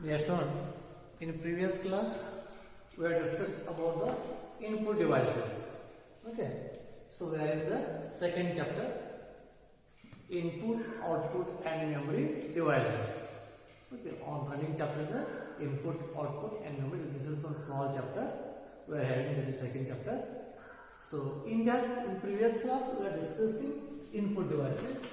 Dear students, in previous class we have discussed about the input devices. Okay, so we are in the second chapter, input, output and memory devices. Okay, on running chapter is the input, output and memory. This is a small chapter we are having in the second chapter. So in that, in previous class we are discussing input devices.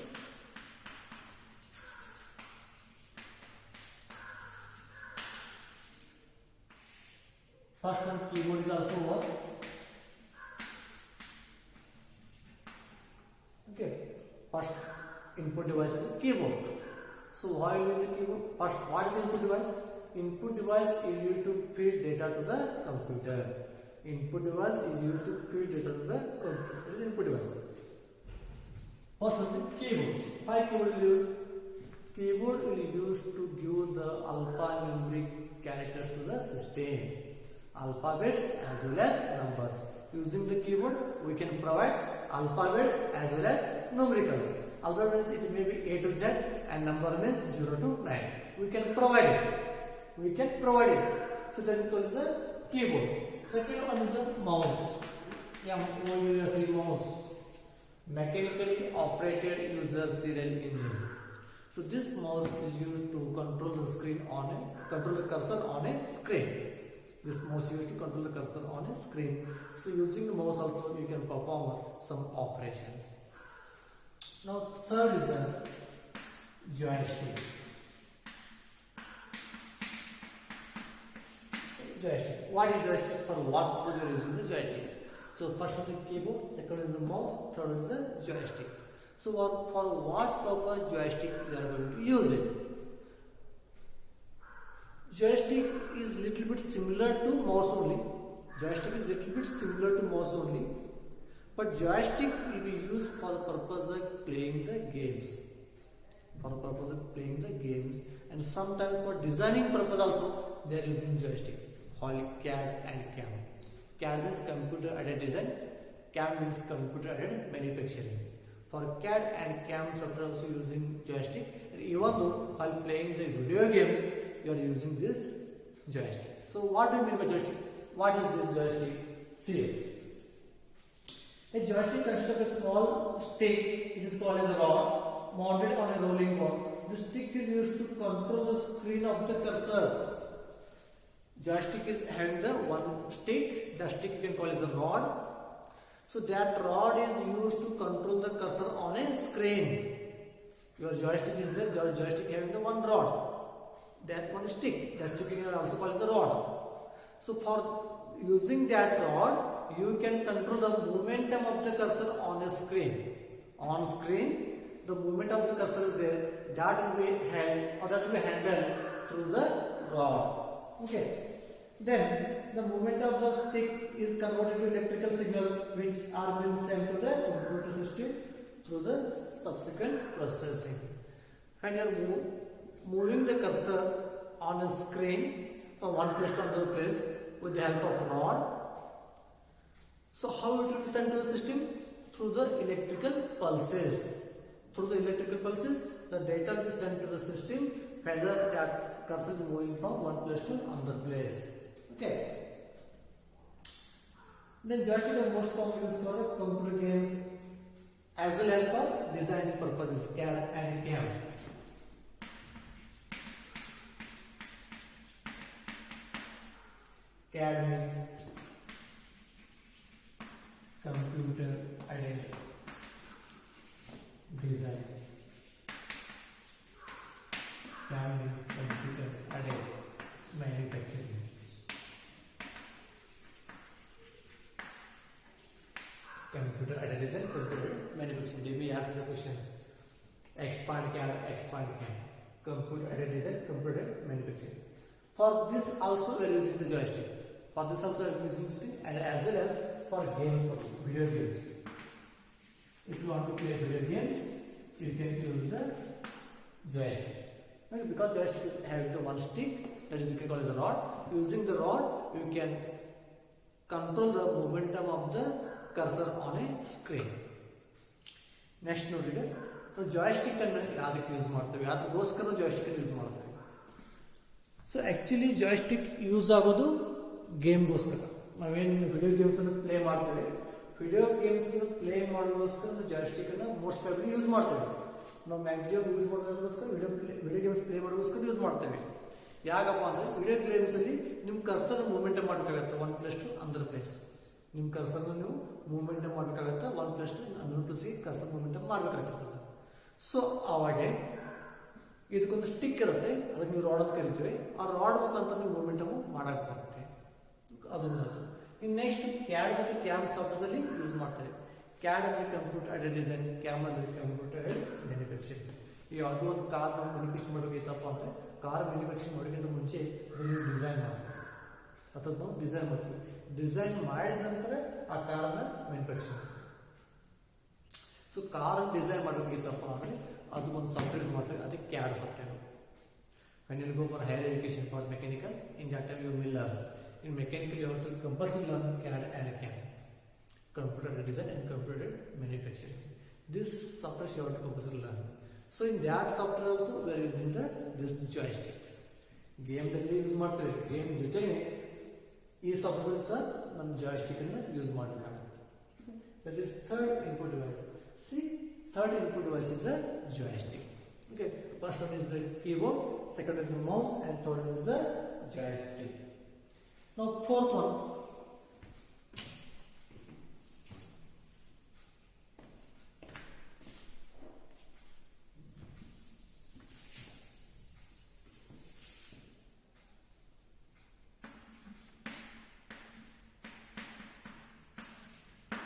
First one, keyboard is also one. Okay, first input device is a keyboard. So why use the keyboard? First, what is input device? Input device is used to feed data to the computer. Input device is used to feed data to the computer. It is input device. First one is keyboard. Why keyboard is used? Keyboard is used to give the alphanumeric characters to the system. Alphabets as well as numbers. Using the keyboard, we can provide alphabets as well as numericals. Alphabet means it may be A to Z and number means 0 to 9. We can provide it. So that is called the keyboard. Second one is the mouse. MOUSE mouse. Mechanically operated user serial engine. So this mouse is used to control the cursor on a screen. This mouse used to control the cursor on a screen. So using the mouse also you can perform some operations. Now third is the joystick. So joystick. What is joystick? For what purpose you are using the joystick? So first is the keyboard, second is the mouse, third is the joystick. So for what purpose joystick we are going to use it? Joystick is little bit similar to mouse only. But joystick will be used for the purpose of playing the games. And sometimes for designing purpose also they are using joystick. CAD and CAM. CAD means computer aided design. CAM means computer aided manufacturing. For CAD and CAM software also using joystick. And even though while playing the video games, you are using this joystick. So what do you mean by joystick? What is this joystick? See, a joystick consists of a small stick. It is called as a rod, mounted on a rolling ball. The stick is used to control the screen of the cursor. Joystick is having the one stick. The stick you can call as a rod. So that rod is used to control the cursor on a screen. Your joystick is there. Your joystick having the one rod. That one stick. That stick is also called as a rod. So for using that rod, you can control the momentum of the cursor on a screen. On screen, the movement of the cursor is there. That will be held or that will be handled through the rod. Okay. Then the movement of the stick is converted to electrical signals which are being sent to the computer system through the subsequent processing. And you are moving the cursor on a screen from one place to another place with the help of rod. So how it will be sent to the system? Through the electrical pulses. Through the electrical pulses, the data will be sent to the system whether that cursor is moving from one place to another place. Okay. Then joystick is most commonly used for computer games as well as for design purposes, CAD and CAM. CAD means computer aided design. CAM means computer aided manufacturing. Computer aided design, computer manufacturing. They may ask the questions. Expand CAD, expand CAM. Computer aided design, computer manufacturing. For this also we are using the joystick. For this also we are using the joystick and as well as for games, for video games. If you want to play video games, you can use the joystick. And because joystick is having the one stick, that is you can call it a rod. Using the rod, you can control the momentum of the cursor on a screen. Next note here. So joystick ಅನ್ನು ಯಾದಕ್ಕೆ use ಮಾಡ್ತೇವೆ, ಅದಕ್ಕೋಸ್ಕರ joystick use ಮಾಡ್ತೇವೆ. So actually joystick use ಆಗೋದು ಗೇಮ್ಗೋಸ್ಕರ. ನಾವೇನು video games ಅನ್ನು play ಮಾಡ್ತೇವೆ, video games play ಮಾಡೋದಕ್ಕೋಸ್ಕರ joystick ಅನ್ನು ಮೋಸ್ಟ್ ಪ್ರಾಬಬ್ಲಿ ಯೂಸ್ ಮಾಡ್ತೇವೆ. ನಾವು ಮ್ಯಾಕ್ಸಿಮಮ್ ಯೂಸ್ ಮಾಡೋದಕ್ಕೋಸ್ಕರ ವಿಡಿಯೋ ಗೇಮ್ಸ್ ಪ್ಲೇ ಮಾಡೋದಕ್ಕೋಸ್ಕರ ಯೂಸ್ ಮಾಡ್ತೇವೆ. ಯಾಕಪ್ಪ ಅಂದ್ರೆ ವಿಡಿಯೋ ಗೇಮ್ಸ್ ಅಲ್ಲಿ ನಿಮ್ಮ ಕರ್ಸರ್ ಮೂವ್ಮೆಂಟ್ ಮಾಡಬೇಕಾಗತ್ತೆ 1+2 ಅಂದರ್ ಪ್ಲೇಸ್. ನಿಮ್ಮ ಕರ್ಸರ್ ನೀವು ಮೂವ್ಮೆಂಟ್ ಮಾಡಬೇಕಾಗತ್ತೆ 1+2 ಅಂದರ್ ಪ್ಲೇಸ್ಗೆ ಕರ್ಸರ್ ಮೂವ್ಮೆಂಟ್ ಮಾಡಬೇಕಾಗಿರ್ತದೆ. ಸೊ ಅವಾಗ ಇದಕ್ಕೊಂದು ಸ್ಟಿಕ್ ಇರುತ್ತೆ, ಅದಕ್ಕೆ ನೀವು ರಾಡ್ ಅಂತ ಕರಿತೀವಿ. ಆ ರಾಡ್ ಮುಖಾಂತರ ನೀವು ಮೂವ್ಮೆಂಟ್ ಮಾಡಕ್ ಬರುತ್ತೆ. ಅದೊಂದು. ಇನ್ನು ನೆಕ್ಸ್ಟ್ ಕ್ಯಾಡ್ ಮತ್ತು ಕ್ಯಾಮ್ ಸಾಫ್ಟ್ವೇರ್ ಅಲ್ಲಿ ಯೂಸ್ ಮಾಡ್ತಾರೆ. ಕ್ಯಾಡ್ ಅಂದ್ರೆ ಕಂಪ್ಯೂಟರ್ ಅಡೆಡ್ ಡಿಸೈನ್, ಕ್ಯಾಮ್ ಅಂದ್ರೆ ಕಂಪ್ಯೂಟರ್ ಅಡೆಡ್ ಮ್ಯಾನುಫ್ಯಾಕ್ಚರಿಂಗ್. ಈಗ ಅದು ಒಂದು ಕಾರ್ ನಾವು ಮ್ಯಾನುಫ್ಯಾಕ್ಚರ್ ಮಾಡಬೇಕೈತಪ್ಪ ಅಂದ್ರೆ ಕಾರ್ ಮ್ಯಾನುಫ್ಯಾಕ್ಚರಿಂಗ್ ಮಾಡೋಕ್ಕಿಂತ ಮುಂಚೆ ನೀವು ಡಿಸೈನ್ ಮಾಡ್ತೀವಿ ಅಥವಾ ನಾವು ಡಿಸೈನ್ ಮಾಡ್ತೀವಿ. ಡಿಸೈನ್ ಮಾಡಿದ ನಂತರ ಆ ಕಾರನ್ನ ಮ್ಯಾನುಫ್ಯಾಕ್ಚರ್ ಮಾಡ್ತೀವಿ. ಸೊ ಕಾರ್ ಡಿಸೈನ್ ಮಾಡಬೇಕಿತ್ತಪ್ಪ ಅಂದ್ರೆ ಅದು ಒಂದು ಸಾಫ್ಟ್ವೇರ್ ಯೂಸ್ ಮಾಡ್ತೀವಿ, ಅದಕ್ಕೆ CAD software. When you go for higher education for mechanical, in that time you will learn. In mechanical you have to compulsory learn CAD and CAM, computer design and computer manufacturing. This software you have to compulsory learn. So in that software also we are using this joysticks. Game dalli use ಮಾಡ್ತೇವೆ. Game ಜೊತೆಗೆ ಈ software ಸಹ ನಮ್ಮ joystick ಅನ್ನು use ಮಾಡಬೇಕಾಗುತ್ತೆ. That is third input device. See, third input device is the joystick. Okay, first one is the keyboard, second is the mouse, and third one is the joystick. Now fourth one,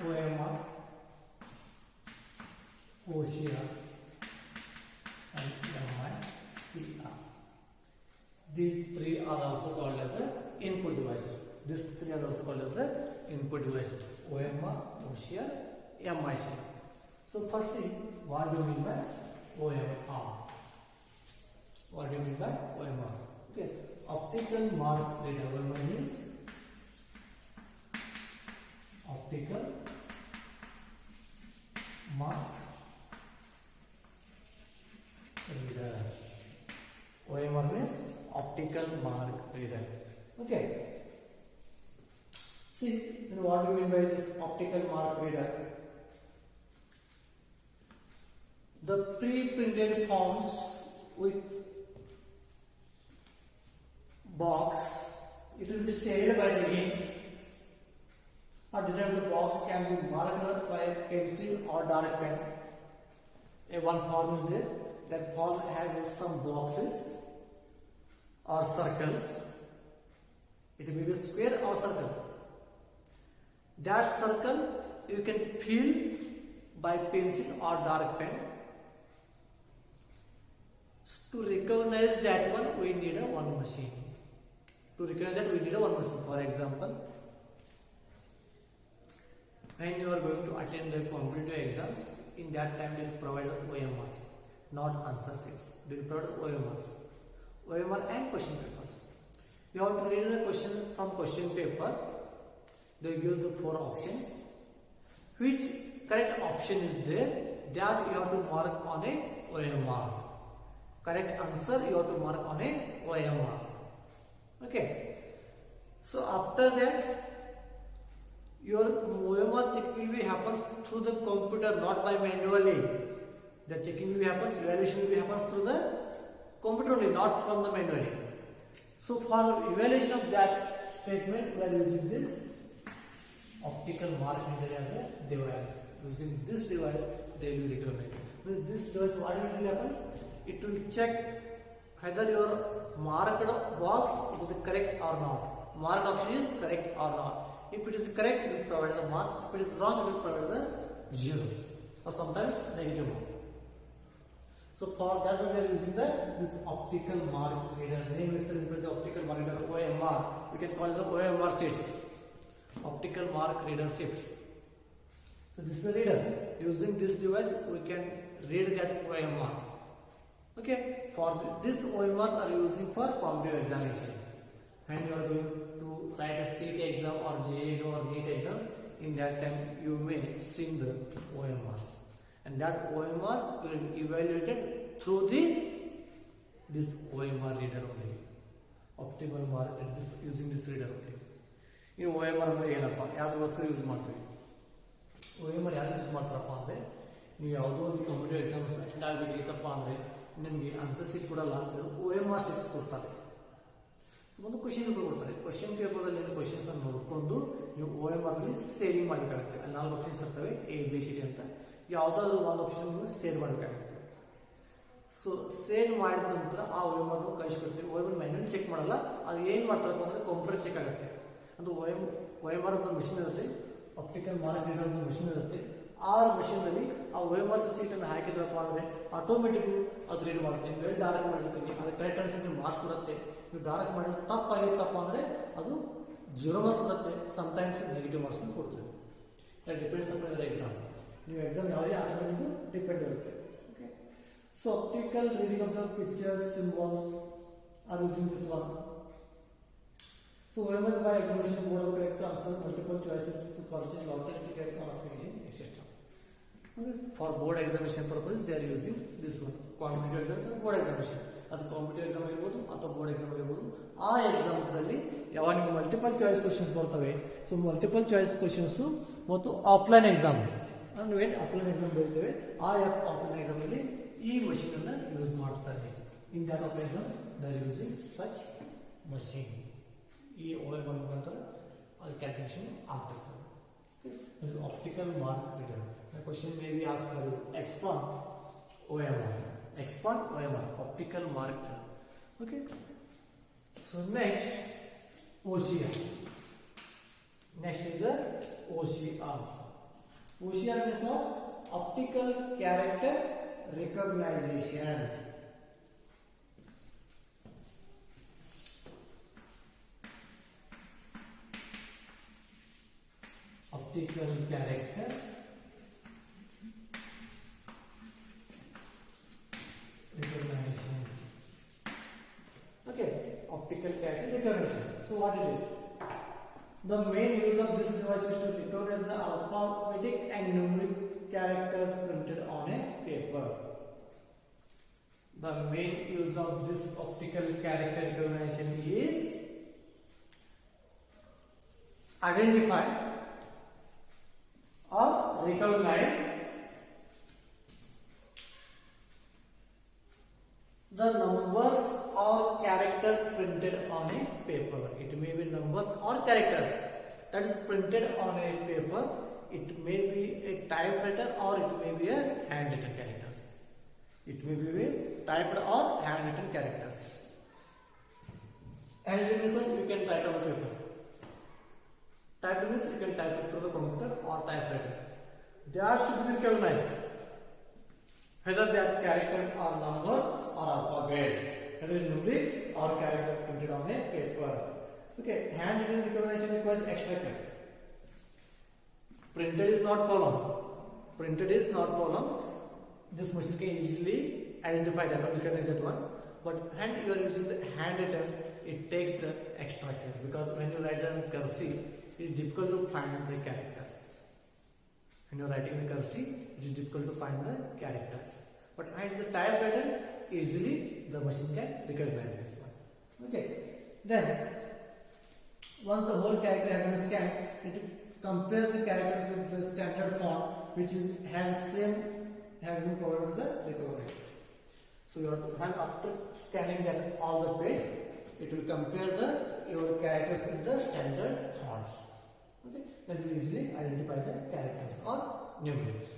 OMR, OCR, and MICR. These three are also called as the input devices. These three are also called as the input devices: OMR, OCR, MICR. So first see, what do you mean by OMR? What do you mean by OMR? Okay, optical mark reader. OMR means optical mark reader. OMR means optical mark reader. Okay. See, then what do you mean by this optical mark reader? The pre-printed forms with box, it will be shaded by the ink. Or design of the box can be marked by pencil or dark pen. One form is there. That form has some boxes or circles. It may be square or circle. That circle you can fill by pencil or dark pen. To recognize that one, we need one machine. To recognize that, we need one machine. For example, when you are going to attend the competitive exams, in that time they will provide OMRs, not answer sheets. They will provide OMRs, OMR and question papers. You have to read the question from question paper. They give the 4 options. Which correct option is there, that you have to mark on a OMR. Correct answer you have to mark on a OMR. Okay. So after that, your OMR check will be happens through the computer, not by manually. The checking will be happens, evaluation will be happens through the computer only, not from the manually. So for evaluation of that statement, we are using this optical mark reader as a device. Using this device, they will recognize. With this device, what will happen? It will check whether your marked box it is correct or not. Marked option is correct or not. If it is correct, it will provide the marks. If it is wrong, it will provide the 0 or sometimes negative mark. So for that we are using this optical mark reader. The name itself is optical mark reader, OMR. We can call it the OMR sheets. Optical mark reader sheets. So this is the reader. Using this device, we can read that OMR. Okay. For this OMRs are using for competitive examinations. When you are going to write a CET exam or JEE exam or NEET exam, in that time you may see the OMRs, and that OMRs will be evaluated through this OMR reader only. Optical mark using this reader only. ಇನ್ನು OMR ಅಂದರೆ ಏನಪ್ಪ, ಯಾವ್ದಕ್ಕೋಸ್ಕರ use ಮಾಡ್ತೀವಿ? OMR ಯಾರು use ಮಾಡ್ತಾರಪ್ಪ ಅಂದರೆ, ನೀವು ಯಾವುದೋ ಒಂದು ಕಂಪ್ಯೂಟರ್ ಎಕ್ಸಾಮ್ಸ್ ಅಟೆಂಡ್ ಆಗಬೇಕಿತ್ತಪ್ಪ ಅಂದರೆ ನಿಮಗೆ ಆನ್ಸರ್ ಶೀಟ್ ಕೊಡಲ್ಲ, OMR ಶೀಟ್ಸ್ ಕೊಡ್ತಾರೆ. ಸೊ ಒಂದು ಕ್ವಶನ್ ಪೇಪರ್ ಕೊಡ್ತಾರೆ. ಕ್ವಶನ್ ಪೇಪರಲ್ಲಿ ಏನು ಕ್ವಶನ್ಸ್ ಅನ್ನು ನೋಡಿಕೊಂಡು ನೀವು OMR ನಲ್ಲಿ ಸೇವಿಂಗ್ ಮಾಡಬೇಕಾಗುತ್ತೆ. ಅಲ್ಲಿ 4 ಆಪ್ಷನ್ಸ್ ಇರ್ತವೆ, ABCD ಅಂತ. ಯಾವುದಾದ್ರು ಒಂದು ಆಪ್ಷನ್ ನೀವು ಸೇವ್ ಮಾಡಬೇಕಾಗುತ್ತೆ. ಸೊ ಸೇವ್ ಮಾಡಿದ ನಂತರ ಆ OMR ಕಳಿಸ್ಕೊಡ್ತೀವಿ. OMR ಮ್ಯಾನ್ಯಲ್ ಚೆಕ್ ಮಾಡಲ್ಲ, ಅದು ಏನು ಮಾಡ್ತಾರಪ್ಪ ಅಂದರೆ ಕಂಪ್ಯೂಟರ್ ಚೆಕ್ ಆಗುತ್ತೆ. ಅದು OMR ಒಂದು ಮಿಷಿನ್ ಇರುತ್ತೆ, ಆಪ್ಟಿಕಲ್ ಮಾರ್ಕ್ ರೀಡರ್ ಒಂದು ಮಿಷಿನ್ ಇರುತ್ತೆ. ಆ ಮಷೀನಲ್ಲಿ ಆ OMR ಸೀಟನ್ನು ಹಾಕಿದ್ರಪ್ಪ ಅಂದರೆ ಆಟೋಮೆಟಿಕ್ ಅದು ರೀಡ್ ಮಾಡುತ್ತೆ. ನೀವು ಡಾರ್ಕ್ ಮಾಡಿರ್ತೀವಿ, ಅದು ಕರೆಕ್ಟ್ ಅನ್ಸಿದ್ರೆ ಮಾರ್ಕ್ಸ್ ಬರುತ್ತೆ. ನೀವು ಡಾರ್ಕ್ ಮಾಡಿದ್ರೆ ತಪ್ಪಾಗಿತ್ತಪ್ಪ ಅಂದರೆ ಅದು 0 ಮಾರ್ಕ್ಸ್ ಬರುತ್ತೆ, ಸಮ್ಟೈಮ್ಸ್ ನೆಗೆಟಿವ್ ಮಾರ್ಕ್ಸ್ ಕೊಡ್ತೇವೆ. That depends upon your exam. ನೀವು ಎಕ್ಸಾಮ್ ಯಾವುದೇ ಆಗೋದು ಡಿಪೆಂಡ್ ಇರುತ್ತೆ. Okay, so optical reading of the pictures symbols are using this one. So OMR by examination board will correct answer multiple choices to purchase lottery tickets on application, etc. Okay. For board examination purpose, they are using this one. Competitive exams or board examination. ಅದು competitive exam ಆಗಿರ್ಬೋದು ಅಥವಾ board exam ಆಗಿರ್ಬೋದು. ಆ exams ಅಲ್ಲಿ ಯಾವಾಗ ನೀವು multiple choice questions ಬರ್ತವೆ, so multiple choice questions ಮತ್ತು ಆಫ್ಲೈನ್ ಎಕ್ಸಾಮ್ ನೀವೇನು ಆಫ್ಲೈನ್ ಎಕ್ಸಾಮ್ ಬರೀತೇವೆ, ಆ ಆಫ್ಲೈನ್ ಎಕ್ಸಾಮ್ ಅಲ್ಲಿ ಈ ಮಷೀನ್ ಅನ್ನ ಯೂಸ್ ಮಾಡ್ತಾರೆ. In that offline exam they are using such machine. ಈ OMR ಮುಖಾಂತರ ಅದು ಕ್ಯಾಲ್ಕುಲೇಷನ್ ಆಗ್ತಿರ್ತದೆ. Optical mark reader. The question may be asked for you. Expand OMR. Expand OMR. Optical mark. Okay. So next OCR. Next is the OCR. OCR means optical character recognition. Optical character recognition. Okay, optical character recognition. So what is it? The main use of this device is to recognize the alphabetic and numeric characters printed on a paper. The main use of this optical character recognition is identify or recognize the numbers or characters printed on a paper. It may be numbers or characters that is printed on a paper. It may be a typewriter or it may be a handwritten characters. It may be a typed or handwritten characters. Handwritten means you can write on a paper. Typed means you can type it through the computer or typewriter. They should be recognized, whether they are characters or numbers or alphabets, whether it is numeric or character printed on a paper. Okay, handwritten recognition requires extra care. Printed is not problem. Printed is not problem. This machine can easily identify that or recognize that one. But when you are using the handwritten, it takes the extra care, because when you write in cursive, it is difficult to find the characters. When you are writing in cursive, it is difficult to find the characters. But when it is a typewritten, easily the machine can recognize this one. Okay. Then, once the whole character has been scanned, it compares the characters with the standard font, which has been provided to the recognizer. So, when after scanning that all the page, it will compare your characters with the standard fonts. Okay, that will easily identify the characters or numerics.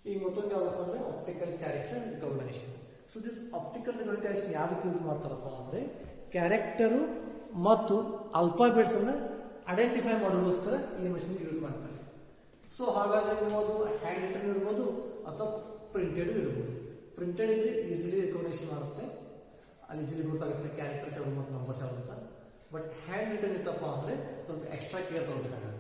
ಈಗ ಮತ್ತೊಂದು ಯಾವುದಪ್ಪ ಅಂದರೆ optical character recognition. So this optical recognition ಯಾವ್ದಕ್ಕೆ use ಮಾಡ್ತಾರಪ್ಪ ಅಂದರೆ character ಮತ್ತು alphabets ಅನ್ನು identify ಮಾಡೋದಕ್ಕೋಸ್ಕರ ಈ ಮಷಿನ್ ಯೂಸ್ ಮಾಡ್ತಾರೆ. ಸೊ ಹಾಗಾದ್ರೆ ಇರ್ಬೋದು ಹ್ಯಾಂಡ್ ರಿಟನ್ ಇರ್ಬೋದು ಅಥವಾ ಪ್ರಿಂಟೆಡ್ ಇರ್ಬೋದು. ಪ್ರಿಂಟೆಡ್ ಇದ್ರೆ ಈಸಿಲಿ ರಿಕಗ್ನಿಷನ್ ಮಾಡುತ್ತೆ, ಅಲ್ಲಿ ಈಸಿಲಿ ಗೊತ್ತಾಗುತ್ತೆ ಕ್ಯಾರೆಕ್ಟರ್ಸ್ ಯಾವುದು ಮತ್ತು ನಂಬರ್ಸ್ ಯಾವುದು ಅಂತ. ಬಟ್ ಹ್ಯಾಂಡ್ ರಿಟನ್ ಇತ್ತಪ್ಪ ಅಂದರೆ ಸ್ವಲ್ಪ ಎಕ್ಸ್ಟ್ರಾ ಕೇರ್ ತಗೋಬೇಕಾಗುತ್ತೆ.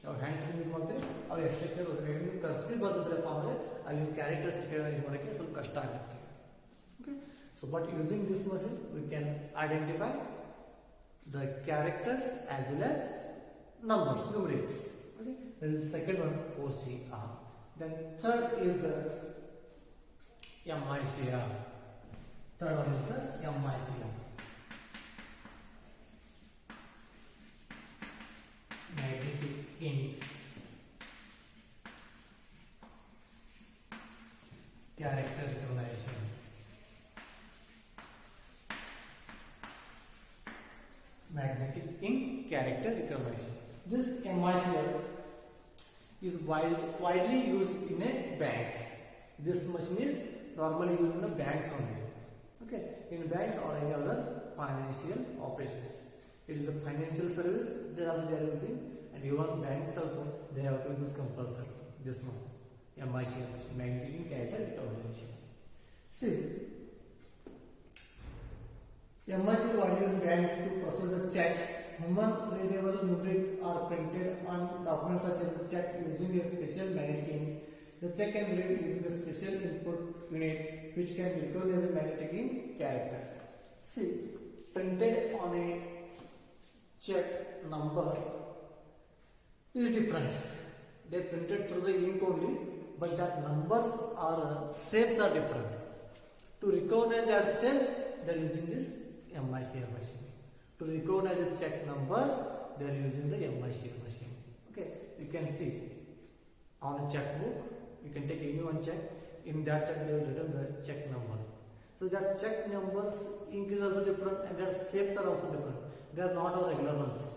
ನಾವು ಹ್ಯಾಂಡ್ ರಿಟನ್ ಯೂಸ್ ಮಾಡ್ತೀವಿ, ಅವು ಎಕ್ಸ್ಟ್ರಾ ಕೇರ್ ತಗೋಬೇಕು. ಕರ್ಸಿ ಬರ್ದಿದ್ರಪ್ಪ ಅಂದರೆ ಅಲ್ಲಿ ಕ್ಯಾರೆಕ್ಟರ್ಸ್ ರಿಕಗ್ನೈಸ್ ಮಾಡೋಕ್ಕೆ ಸ್ವಲ್ಪ ಕಷ್ಟ ಆಗುತ್ತೆ. Okay, so but using this machine we can identify the characters as well as numbers, numerics. Okay, that is the second one, OCR. Then third is the MICR. Third one is the MICR. magnetic ink character recognition. This MICR is widely used in a banks. This machine is normally used in the banks only. Okay, in banks or any other financial operations. It is a financial service. They are using, and even banks also they have to use compulsory this one. MICR machine, magnetic ink character recognition. See, MICR are used in banks to process the checks. Human readable numeric are printed on documents such as a check using a special magnetic ink. The check can be read using a special input unit which can recognize the magnetic ink characters. See, printed on a check number is different. They printed through the ink only, but that numbers are shapes are different. To recognize that shapes, they are using this MICR machine. To recognize the check numbers, they are using the MICR machine. Okay, you can see on a checkbook, you can take any one check. In that check, they will return the check number. So that check numbers ink is also different, and their shapes are also different. They are not all regular numbers.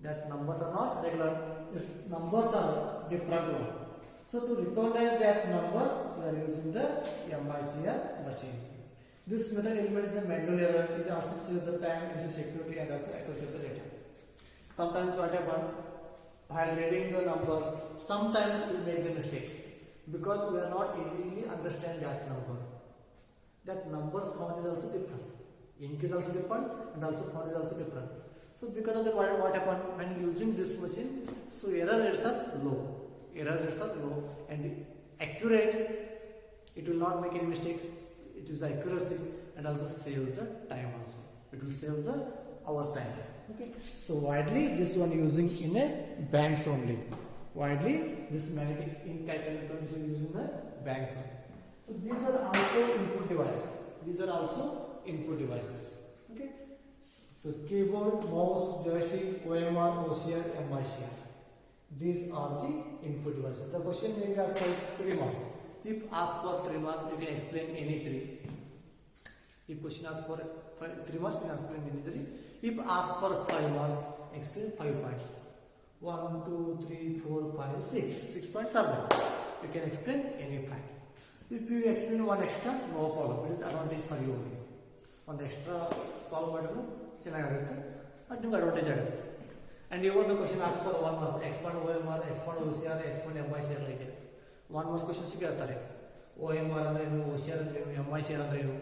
That numbers are not regular. Its numbers are different one. So to recognize that numbers, we are using the MICR machine. This method eliminates the manual errors. It also saves the time, ensures security, and also accuracy of the data. Sometimes what happens, while reading the numbers, sometimes we make the mistakes because we are not easily understand that number. That number font is also different. Ink is also different, and also font is also different. So because of that, what happened when using this machine? So error rates are low. Error rates are low and accurate. It will not make any mistakes. It is the accuracy and also saves the time also. It will save our time. Okay. So widely this one using in a banks only. Widely this magnetic ink calculator is used in the banks only. So these are also input devices. These are also input devices. Okay. So keyboard, mouse, joystick, OMR, OCR, MICR. These are the input devices. The question may be asked for 3 marks. If asked for 3 marks, you can explain any 3. If question asked for 3 marks, you can explain any 3. If asked for 5 marks, explain 5 points. 1, 2, 3, 4, 5, 6. 6 points are there. You can explain any 5. If you explain one extra, no problem. It is advantage for you only. One extra solve madam, ಚೆನ್ನಾಗಿರುತ್ತೆ. ಅದು ನಿಮಗೆ advantage ಆಗುತ್ತೆ. And even the question asks for 1 marks, expand OMR, expand OCR, expand MICR like that. 1 marks questions ಕೇಳ್ತಾರೆ. OMR ಅಂದ್ರೆ ಏನು, OCR ಅಂದ್ರೆ ಏನು, MICR ಅಂದ್ರೆ ಏನು.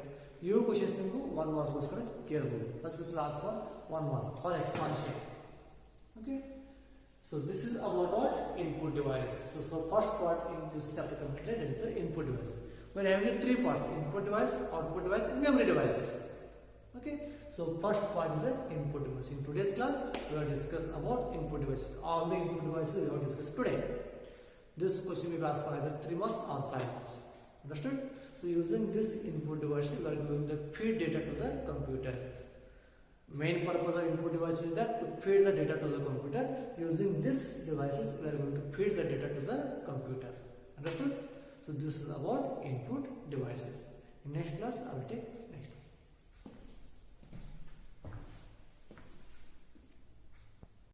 ಇವು questions ನಿಮಗೆ 1 marks ಗೋಸ್ಕರ ಕೇಳಬಹುದು. First question ask for 1 marks for expansion. Okay. So this is about what input device. So first part in this chapter completed, that is the input device. We are having 3 parts: input device, output device, and memory devices. Okay. So first part is the input device. In today's class, we will discuss about input devices. All the input devices we will discuss today. This question will be asked for either 3 marks or 5 marks. Understood? So using this input device, we are going to feed data to the computer. Main purpose of input device is that to feed the data to the computer. Using these devices, we are going to feed the data to the computer. Understood? So this is about input devices. In next class, I will take